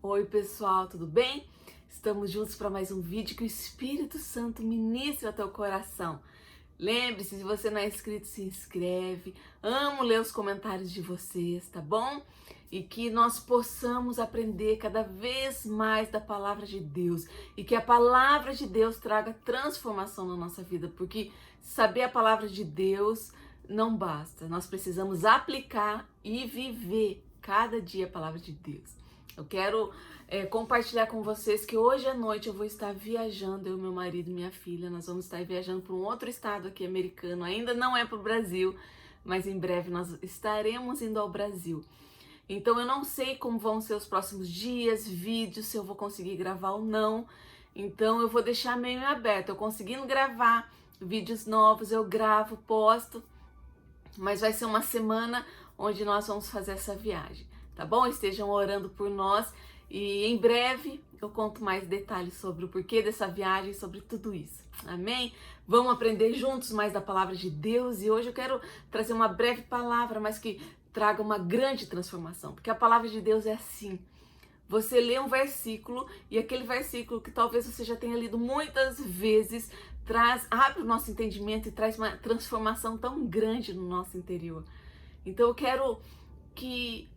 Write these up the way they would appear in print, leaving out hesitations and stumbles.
Oi pessoal, tudo bem? Estamos juntos para mais um vídeo que o Espírito Santo ministre ao teu coração. Lembre-se, se você não é inscrito, se inscreve. Amo ler os comentários de vocês, tá bom? E que nós possamos aprender cada vez mais da palavra de Deus. E que a palavra de Deus traga transformação na nossa vida. Porque saber a palavra de Deus não basta. Nós precisamos aplicar e viver cada dia a palavra de Deus. Eu quero compartilhar com vocês que hoje à noite eu vou estar viajando, eu, meu marido e minha filha, nós vamos estar viajando para um outro estado aqui americano, ainda não é para o Brasil, mas em breve nós estaremos indo ao Brasil. Então eu não sei como vão ser os próximos dias, vídeos, se eu vou conseguir gravar ou não, então eu vou deixar meio aberto, eu conseguindo gravar vídeos novos, eu gravo, posto, mas vai ser uma semana onde nós vamos fazer essa viagem. Tá bom? Estejam orando por nós e em breve eu conto mais detalhes sobre o porquê dessa viagem, sobre tudo isso. Amém? Vamos aprender juntos mais da palavra de Deus e hoje eu quero trazer uma breve palavra, mas que traga uma grande transformação, porque a palavra de Deus é assim. Você lê um versículo e aquele versículo que talvez você já tenha lido muitas vezes abre o nosso entendimento e traz uma transformação tão grande no nosso interior. Então eu quero que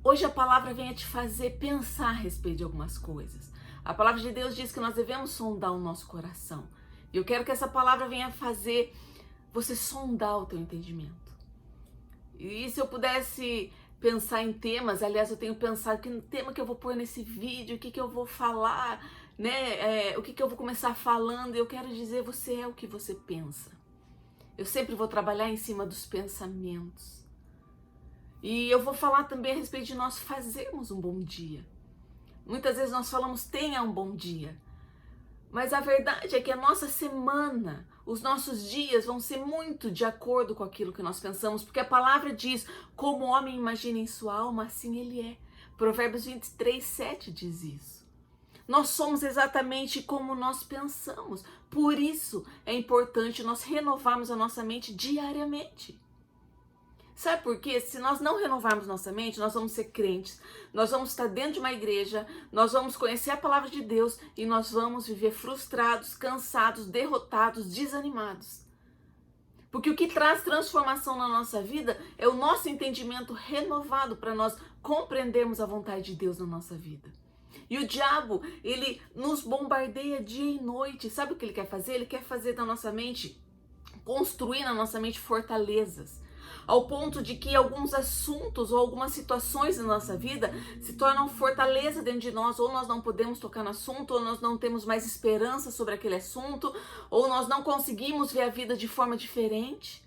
hoje a palavra venha te fazer pensar a respeito de algumas coisas. A palavra de Deus diz que nós devemos sondar o nosso coração. E eu quero que essa palavra venha fazer você sondar o teu entendimento. E se eu pudesse pensar em temas, aliás, eu tenho pensado que tema que eu vou pôr nesse vídeo, o que eu vou falar, né? O que eu vou começar falando. Eu quero dizer, você é o que você pensa. Eu sempre vou trabalhar em cima dos pensamentos. E eu vou falar também a respeito de nós fazermos um bom dia. Muitas vezes nós falamos, tenha um bom dia. Mas a verdade é que a nossa semana, os nossos dias vão ser muito de acordo com aquilo que nós pensamos. Porque a palavra diz, como o homem imagina em sua alma, assim ele é. Provérbios 23:7 diz isso. Nós somos exatamente como nós pensamos. Por isso é importante nós renovarmos a nossa mente diariamente. Sabe por quê? Se nós não renovarmos nossa mente, nós vamos ser crentes, nós vamos estar dentro de uma igreja, nós vamos conhecer a palavra de Deus e nós vamos viver frustrados, cansados, derrotados, desanimados. Porque o que traz transformação na nossa vida é o nosso entendimento renovado para nós compreendermos a vontade de Deus na nossa vida. E o diabo, ele nos bombardeia dia e noite. Sabe o que ele quer fazer? Ele quer fazer da nossa mente, construir na nossa mente fortalezas. Ao ponto de que alguns assuntos ou algumas situações na nossa vida se tornam fortaleza dentro de nós, ou nós não podemos tocar no assunto, ou nós não temos mais esperança sobre aquele assunto, ou nós não conseguimos ver a vida de forma diferente.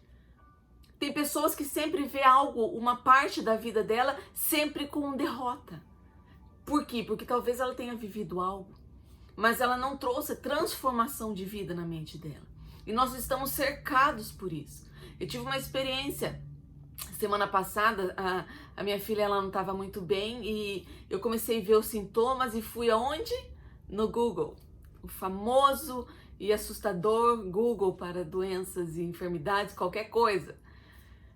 Tem pessoas que sempre vê algo, uma parte da vida dela, sempre com derrota. Por quê? Porque talvez ela tenha vivido algo, mas ela não trouxe transformação de vida na mente dela. E nós estamos cercados por isso. Eu tive uma experiência semana passada, a minha filha ela não estava muito bem e eu comecei a ver os sintomas e fui aonde? No Google, o famoso e assustador Google para doenças e enfermidades, qualquer coisa.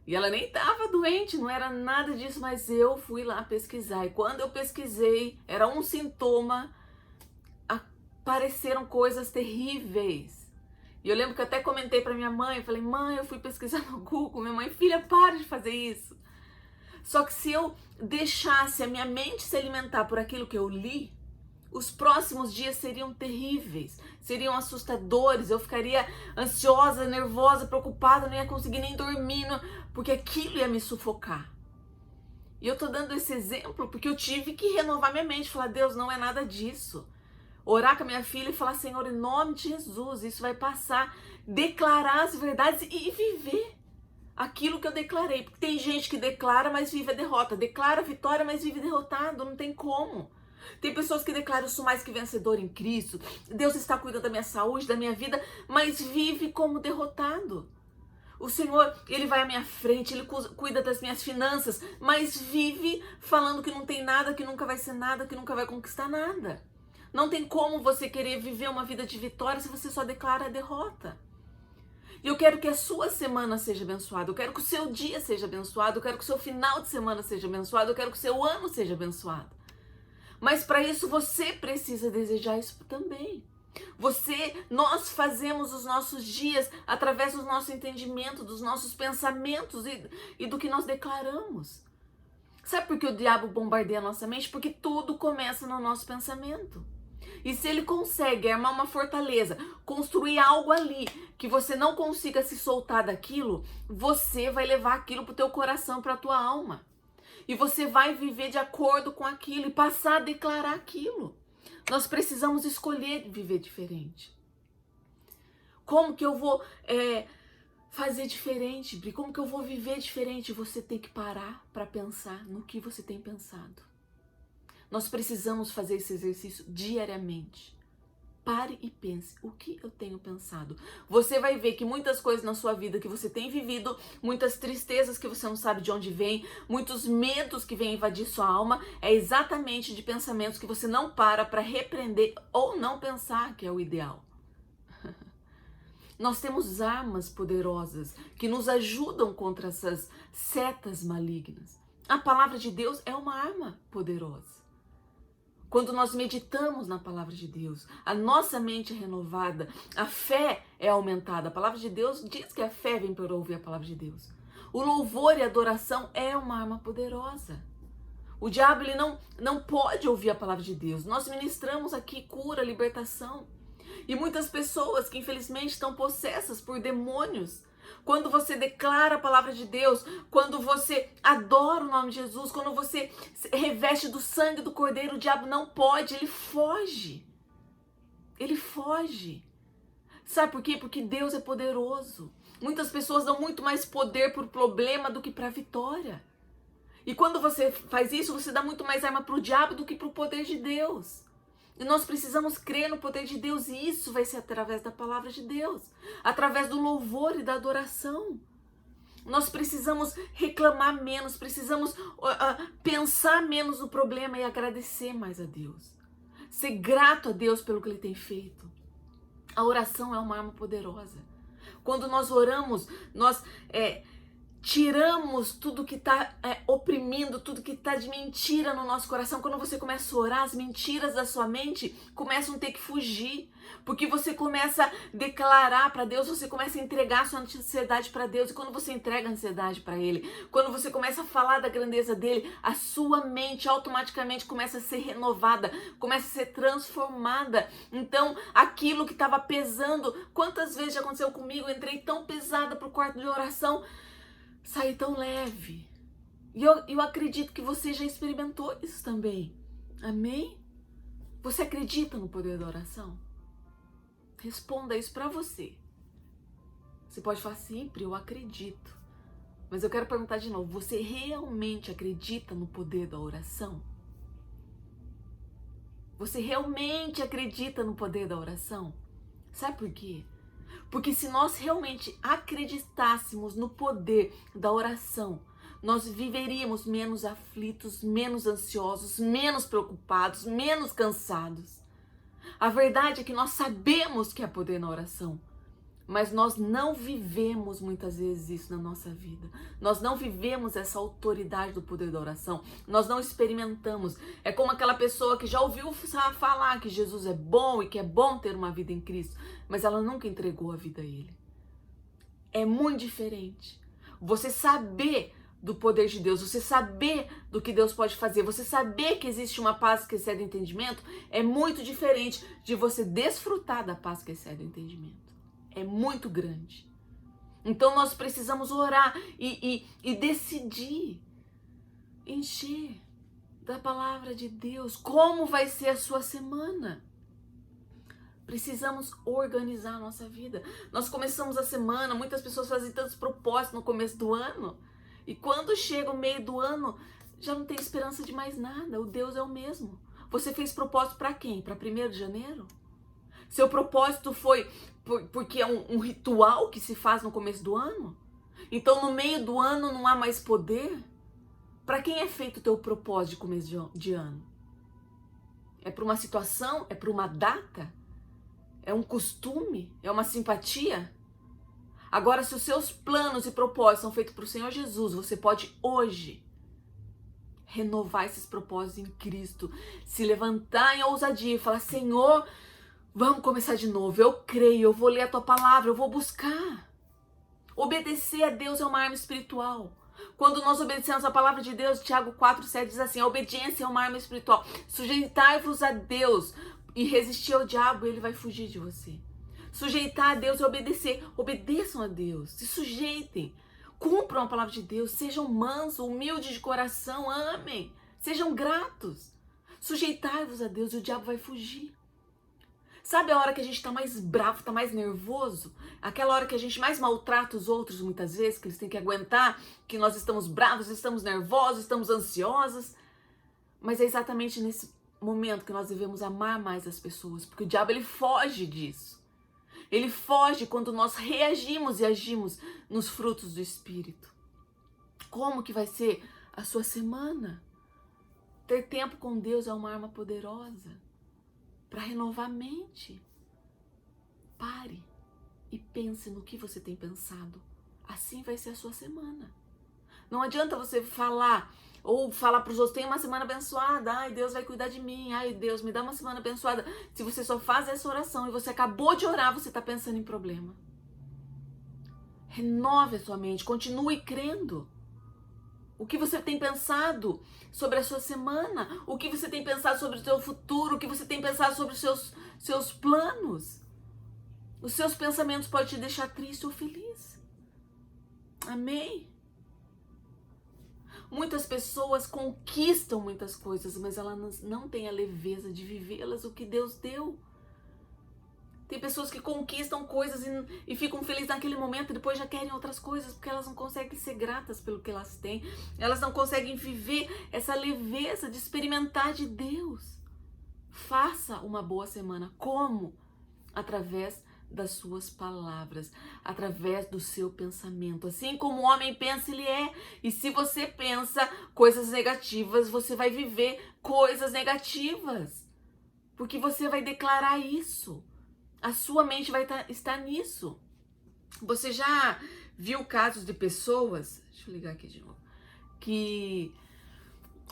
E ela nem estava doente, não era nada disso, mas eu fui lá pesquisar. E quando eu pesquisei, era um sintoma, apareceram coisas terríveis. E eu lembro que eu até comentei para minha mãe, eu falei, mãe, eu fui pesquisar no Google, minha mãe, filha, para de fazer isso. Só que se eu deixasse a minha mente se alimentar por aquilo que eu li, os próximos dias seriam terríveis, seriam assustadores, eu ficaria ansiosa, nervosa, preocupada, não ia conseguir nem dormir, porque aquilo ia me sufocar. E eu tô dando esse exemplo porque eu tive que renovar minha mente, falar, Deus, não é nada disso. Orar com a minha filha e falar, Senhor, em nome de Jesus, isso vai passar. Declarar as verdades e viver aquilo que eu declarei. Porque tem gente que declara, mas vive a derrota. Declara a vitória, mas vive derrotado. Não tem como. Tem pessoas que declaram, eu sou mais que vencedor em Cristo. Deus está cuidando da minha saúde, da minha vida, mas vive como derrotado. O Senhor, Ele vai à minha frente, Ele cuida das minhas finanças, mas vive falando que não tem nada, que nunca vai ser nada, que nunca vai conquistar nada. Não tem como você querer viver uma vida de vitória se você só declara a derrota. E eu quero que a sua semana seja abençoada, eu quero que o seu dia seja abençoado, eu quero que o seu final de semana seja abençoado, eu quero que o seu ano seja abençoado. Mas para isso você precisa desejar isso também. Nós fazemos os nossos dias através do nosso entendimento, dos nossos pensamentos e do que nós declaramos. Sabe por que o diabo bombardeia a nossa mente? Porque tudo começa no nosso pensamento. E se ele consegue armar uma fortaleza, construir algo ali que você não consiga se soltar daquilo, você vai levar aquilo para o teu coração, para a tua alma. E você vai viver de acordo com aquilo e passar a declarar aquilo. Nós precisamos escolher viver diferente. Como que eu vou fazer diferente, Bri? Como que eu vou viver diferente? Você tem que parar para pensar no que você tem pensado. Nós precisamos fazer esse exercício diariamente. Pare e pense, o que eu tenho pensado? Você vai ver que muitas coisas na sua vida que você tem vivido, muitas tristezas que você não sabe de onde vem, muitos medos que vêm invadir sua alma, é exatamente de pensamentos que você não para repreender ou não pensar que é o ideal. Nós temos armas poderosas que nos ajudam contra essas setas malignas. A palavra de Deus é uma arma poderosa. Quando nós meditamos na palavra de Deus, a nossa mente é renovada, a fé é aumentada. A palavra de Deus diz que a fé vem por ouvir a palavra de Deus. O louvor e a adoração é uma arma poderosa. O diabo ele não pode ouvir a palavra de Deus. Nós ministramos aqui cura, libertação. E muitas pessoas que infelizmente estão possessas por demônios, quando você declara a palavra de Deus, quando você adora o nome de Jesus, quando você reveste do sangue do Cordeiro, o diabo não pode, ele foge. Ele foge. Sabe por quê? Porque Deus é poderoso. Muitas pessoas dão muito mais poder para o problema do que para a vitória. E quando você faz isso, você dá muito mais arma para o diabo do que para o poder de Deus. E nós precisamos crer no poder de Deus e isso vai ser através da palavra de Deus, através do louvor e da adoração. Nós precisamos reclamar menos, precisamos pensar menos no problema e agradecer mais a Deus. Ser grato a Deus pelo que Ele tem feito. A oração é uma arma poderosa. Quando nós oramos, nós tiramos tudo que está oprimindo, tudo que está de mentira no nosso coração. Quando você começa a orar, as mentiras da sua mente começam a ter que fugir. Porque você começa a declarar para Deus, você começa a entregar a sua ansiedade para Deus. E quando você entrega a ansiedade para Ele, quando você começa a falar da grandeza dEle, a sua mente automaticamente começa a ser renovada, começa a ser transformada. Então, aquilo que estava pesando, quantas vezes já aconteceu comigo, eu entrei tão pesada para o quarto de oração, sair tão leve. E eu acredito que você já experimentou isso também. Amém? Você acredita no poder da oração? Responda isso para você. Você pode falar sempre, eu acredito. Mas eu quero perguntar de novo, você realmente acredita no poder da oração? Você realmente acredita no poder da oração? Sabe por quê? Porque se nós realmente acreditássemos no poder da oração, nós viveríamos menos aflitos, menos ansiosos, menos preocupados, menos cansados. A verdade é que nós sabemos que há poder na oração, mas nós não vivemos muitas vezes isso na nossa vida. Nós não vivemos essa autoridade do poder da oração. Nós não experimentamos. É como aquela pessoa que já ouviu falar que Jesus é bom e que é bom ter uma vida em Cristo, mas ela nunca entregou a vida a Ele. É muito diferente. Você saber do poder de Deus, você saber do que Deus pode fazer, você saber que existe uma paz que excede o entendimento, é muito diferente de você desfrutar da paz que excede o entendimento. É muito grande. Então nós precisamos orar e decidir, encher da palavra de Deus. Como vai ser a sua semana? Precisamos organizar a nossa vida. Nós começamos a semana, muitas pessoas fazem tantos propósitos no começo do ano. E quando chega o meio do ano, já não tem esperança de mais nada. O Deus é o mesmo. Você fez propósito para quem? Para 1º de janeiro? Seu propósito foi porque é um ritual que se faz no começo do ano? Então no meio do ano não há mais poder? Para quem é feito o teu propósito de começo de ano? É para uma situação? É para uma data? É um costume? É uma simpatia? Agora, se os seus planos e propósitos são feitos para o Senhor Jesus, você pode hoje renovar esses propósitos em Cristo, se levantar em ousadia e falar: Senhor, vamos começar de novo, eu creio, eu vou ler a tua palavra, eu vou buscar. Obedecer a Deus é uma arma espiritual. Quando nós obedecemos a palavra de Deus, Tiago 4,7 diz assim: a obediência é uma arma espiritual. Sujeitai-vos a Deus e resistir ao diabo, ele vai fugir de você. Sujeitar a Deus é obedecer. Obedeçam a Deus, se sujeitem, cumpram a palavra de Deus, sejam mansos, humildes de coração, amem, sejam gratos. Sujeitai-vos a Deus e o diabo vai fugir. Sabe a hora que a gente está mais bravo, está mais nervoso? Aquela hora que a gente mais maltrata os outros muitas vezes, que eles têm que aguentar, que nós estamos bravos, estamos nervosos, estamos ansiosos. Mas é exatamente nesse momento que nós devemos amar mais as pessoas, porque o diabo ele foge disso. Ele foge quando nós reagimos e agimos nos frutos do Espírito. Como que vai ser a sua semana? Ter tempo com Deus é uma arma poderosa para renovar a mente. Pare e pense no que você tem pensado. Assim vai ser a sua semana. Não adianta você falar para os outros: tem uma semana abençoada, ai, Deus vai cuidar de mim, ai, Deus me dá uma semana abençoada. Se você só faz essa oração e você acabou de orar, você está pensando em problema. Renove a sua mente, continue crendo. O que você tem pensado sobre a sua semana? O que você tem pensado sobre o seu futuro? O que você tem pensado sobre os seus planos? Os seus pensamentos podem te deixar triste ou feliz. Amém? Muitas pessoas conquistam muitas coisas, mas elas não têm a leveza de vivê-las, o que Deus deu. Tem pessoas que conquistam coisas e ficam felizes naquele momento e depois já querem outras coisas, porque elas não conseguem ser gratas pelo que elas têm. Elas não conseguem viver essa leveza de experimentar de Deus. Faça uma boa semana. Como? Através das suas palavras, através do seu pensamento. Assim como o homem pensa, ele é. E se você pensa coisas negativas, você vai viver coisas negativas. Porque você vai declarar isso. A sua mente vai estar nisso. Você já viu casos de pessoas, deixa eu ligar aqui de novo, que,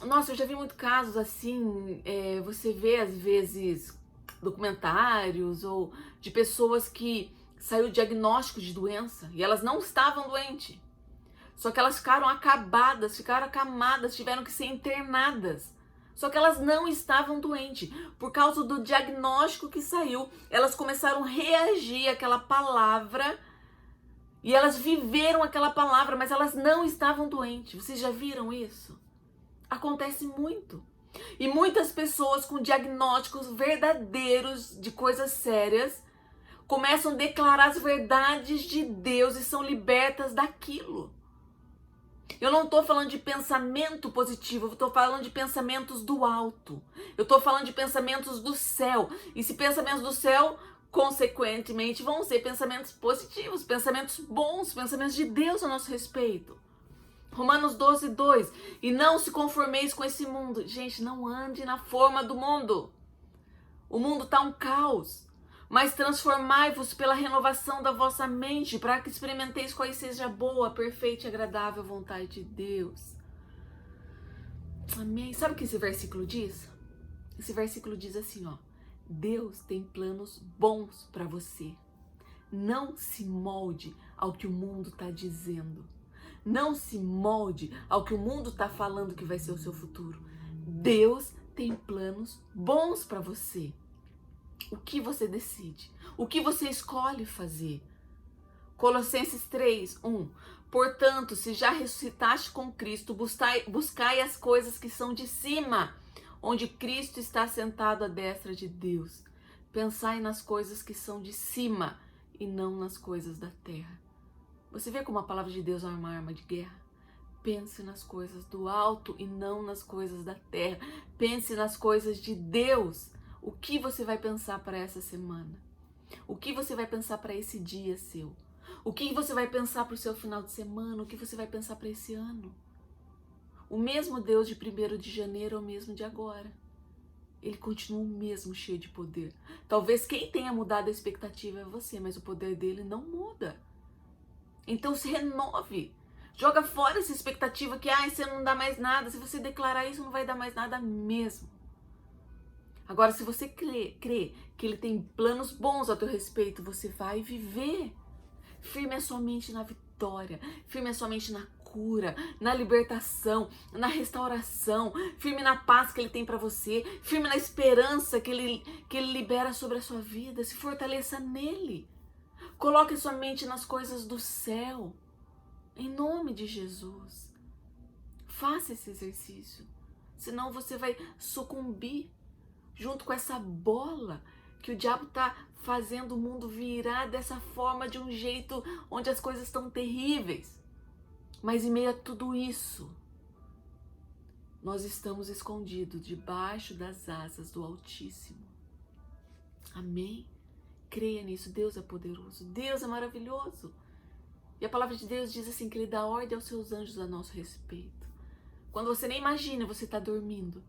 nossa, eu já vi muitos casos assim, você vê às vezes documentários ou de pessoas que saiu o diagnóstico de doença e elas não estavam doentes, só que elas ficaram acabadas, ficaram acamadas, tiveram que ser internadas. Só que elas não estavam doentes. Por causa do diagnóstico que saiu, elas começaram a reagir àquela palavra e elas viveram aquela palavra, mas elas não estavam doentes. Vocês já viram isso? Acontece muito. E muitas pessoas com diagnósticos verdadeiros de coisas sérias começam a declarar as verdades de Deus e são libertas daquilo. Eu não estou falando de pensamento positivo, eu estou falando de pensamentos do alto. Eu estou falando de pensamentos do céu. E se pensamentos do céu, consequentemente, vão ser pensamentos positivos, pensamentos bons, pensamentos de Deus a nosso respeito. Romanos 12:2. E não se conformeis com esse mundo. Gente, não ande na forma do mundo. O mundo está um caos. Mas transformai-vos pela renovação da vossa mente, para que experimenteis qual seja a boa, perfeita e agradável vontade de Deus. Amém? Sabe o que esse versículo diz? Esse versículo diz assim, ó: Deus tem planos bons para você. Não se molde ao que o mundo está dizendo. Não se molde ao que o mundo está falando que vai ser o seu futuro. Deus tem planos bons para você. O que você decide? O que você escolhe fazer? Colossenses 3:1. Portanto, se já ressuscitaste com Cristo, buscai as coisas que são de cima, onde Cristo está sentado à destra de Deus. Pensai nas coisas que são de cima e não nas coisas da terra. Você vê como a palavra de Deus é uma arma de guerra? Pense nas coisas do alto e não nas coisas da terra. Pense nas coisas de Deus. O que você vai pensar para essa semana? O que você vai pensar para esse dia seu? O que você vai pensar para o seu final de semana? O que você vai pensar para esse ano? O mesmo Deus de 1º de janeiro é o mesmo de agora. Ele continua o mesmo, cheio de poder. Talvez quem tenha mudado a expectativa é você, mas o poder dele não muda. Então se renove. Joga fora essa expectativa que você não dá mais nada. Se você declarar isso, não vai dar mais nada mesmo. Agora, se você crê que Ele tem planos bons a teu respeito, você vai viver. Firme a sua mente na vitória, firme a sua mente na cura, na libertação, na restauração, firme na paz que Ele tem para você, firme na esperança que ele libera sobre a sua vida. Se fortaleça nele. Coloque sua mente nas coisas do céu, em nome de Jesus. Faça esse exercício, senão você vai sucumbir junto com essa bola que o diabo está fazendo o mundo virar dessa forma, de um jeito onde as coisas estão terríveis. Mas em meio a tudo isso, nós estamos escondidos debaixo das asas do Altíssimo. Amém? Creia nisso. Deus é poderoso, Deus é maravilhoso. E a palavra de Deus diz assim, que Ele dá ordem aos seus anjos a nosso respeito. Quando você nem imagina, você está dormindo,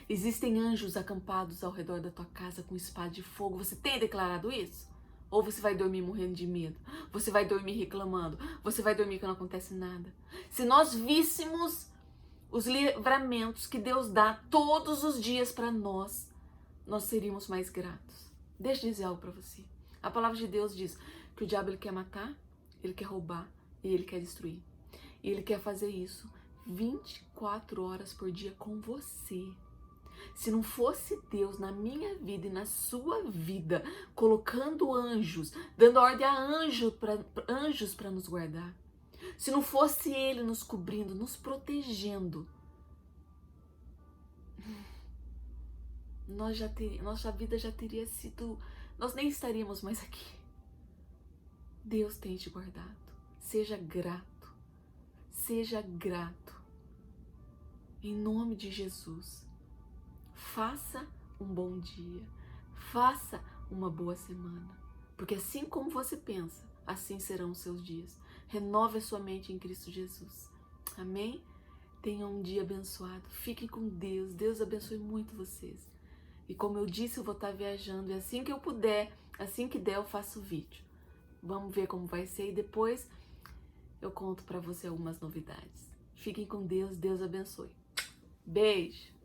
existem anjos acampados ao redor da tua casa com espada de fogo. Você tem declarado isso? Ou você vai dormir morrendo de medo? Você vai dormir reclamando? Você vai dormir que não acontece nada? Se nós víssemos os livramentos que Deus dá todos os dias para nós, nós seríamos mais gratos. Deixa eu dizer algo para você. A palavra de Deus diz que o diabo ele quer matar, ele quer roubar e ele quer destruir. E ele quer fazer isso 24 horas por dia com você. Se não fosse Deus na minha vida e na sua vida, colocando anjos, dando ordem a anjos para nos guardar, se não fosse Ele nos cobrindo, nos protegendo, nossa vida já teria sido, nós nem estaríamos mais aqui. Deus tem te guardado. Seja grato. Seja grato. Em nome de Jesus. Faça um bom dia, faça uma boa semana, porque assim como você pensa, assim serão os seus dias. Renove a sua mente em Cristo Jesus. Amém? Tenha um dia abençoado, fiquem com Deus, Deus abençoe muito vocês. E como eu disse, eu vou estar viajando e assim que eu puder, assim que der, eu faço vídeo. Vamos ver como vai ser e depois eu conto para você algumas novidades. Fiquem com Deus, Deus abençoe. Beijo!